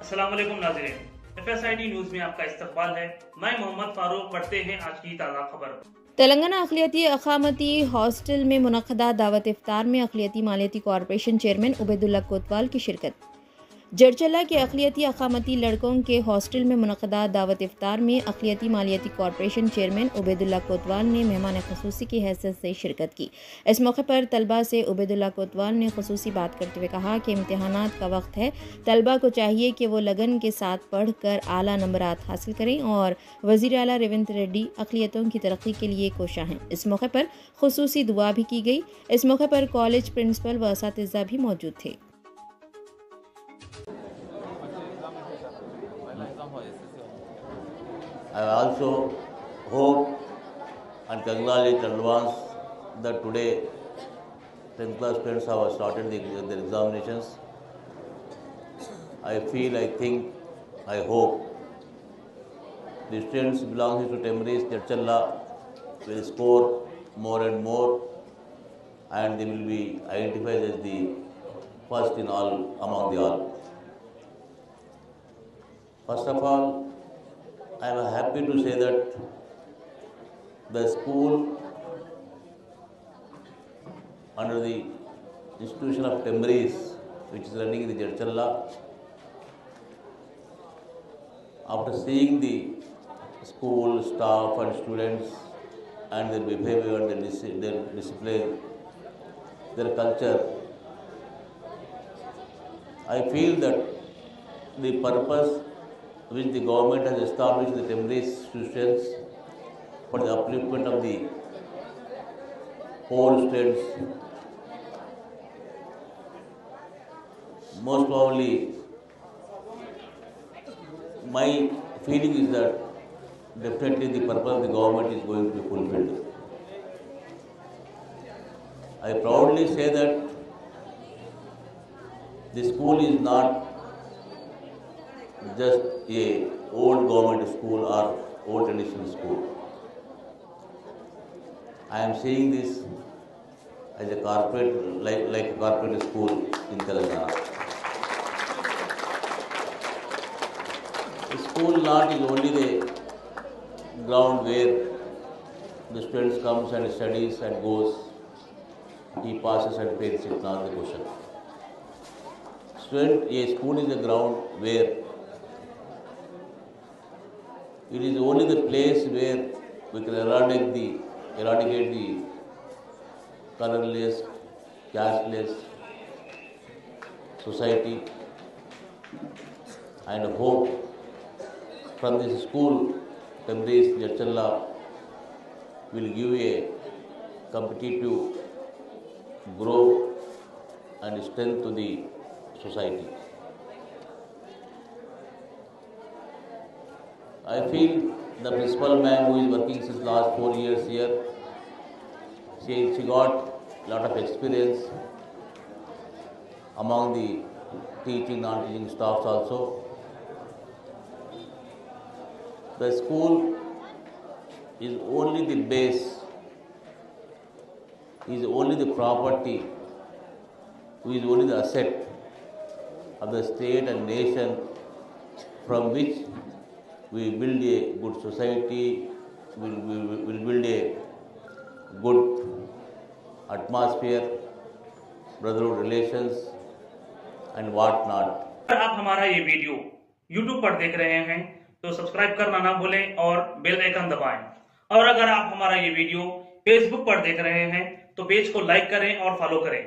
अस्सलाम वालेकुम नाज़रीन, FSID न्यूज में आपका इस्तकबाल है। मैं मोहम्मद फारूक। पढ़ते हैं आज की ताज़ा खबर। तेलंगाना अक़लियती अक़ामती हॉस्टल में मुनक़दा दावत इफ्तार में अक़लियती मालियती कॉरपोरेशन चेयरमैन उबैदुल्ला कोतवाल की शिरकत। जरचला के अक़लियती अक़ामती लड़कों के हॉस्टल में मुनक़दा दावत इफ्तार में अक़लियती मालियती कॉरपोरेशन चेयरमैन उबैदुल्ला कोतवाल ने मेहमान ख़ुसूसी की हैसियत से शिरकत की। इस मौके पर तलबा से उबैदुल्ला कोतवाल ने ख़ुसूसी बात करते हुए कहा कि इम्तिहानात का वक्त है, तलबा को चाहिए कि वो लगन के साथ पढ़ कर आला नंबरात हासिल करें और वज़ीर आला रेवंत रेड्डी अक़लियतों की तरक्की के लिए कोशा हैं। इस मौके पर ख़ुसूसी दुआ भी की गई। इस मौके पर कॉलेज प्रिंसिपल व असातिज़ा भी मौजूद थे। I also hope and congratulate in advance that today 10th class students have started their examinations. I feel, I think, I hope the students belonging to Temris, Jadcherla will score more and more, and they will be identified as the first in all among the all. First of all, I am happy to say that the school under the institution of Temris, which is running in the Jadcherla, after seeing the school staff and students and their behavior and their discipline, their culture, I feel that the purpose which the government has established in the Temris institutions for the upliftment of the whole students, most probably my feeling is that definitely the purpose of the government is going to be fulfilled. I proudly say that the school is not just a old government school or old traditional school. I am seeing this as a corporate, like a corporate school in Telangana. The school not is only the ground where the students comes and studies and goes, he passes and fails, it's not the question. A school is a ground where it is only the place where we can eradicate the colorless, casteless society, and hope from this school, Temris, Jadcherla, will give a competitive growth and strength to the society. I feel the principal ma'am who is working since last 4 years here, she got a lot of experience among the teaching, non-teaching staffs also. The school is only the base, is only the property, is only the asset of the state and nation from which we build a good society, we build a good atmosphere, brotherhood relations and what not. अगर आप हमारा ये video YouTube पर देख रहे हैं तो subscribe करना ना भूलें और बेल आइकन दबाएं। और अगर आप हमारा ये वीडियो Facebook पर देख रहे हैं तो पेज को लाइक करें और फॉलो करें।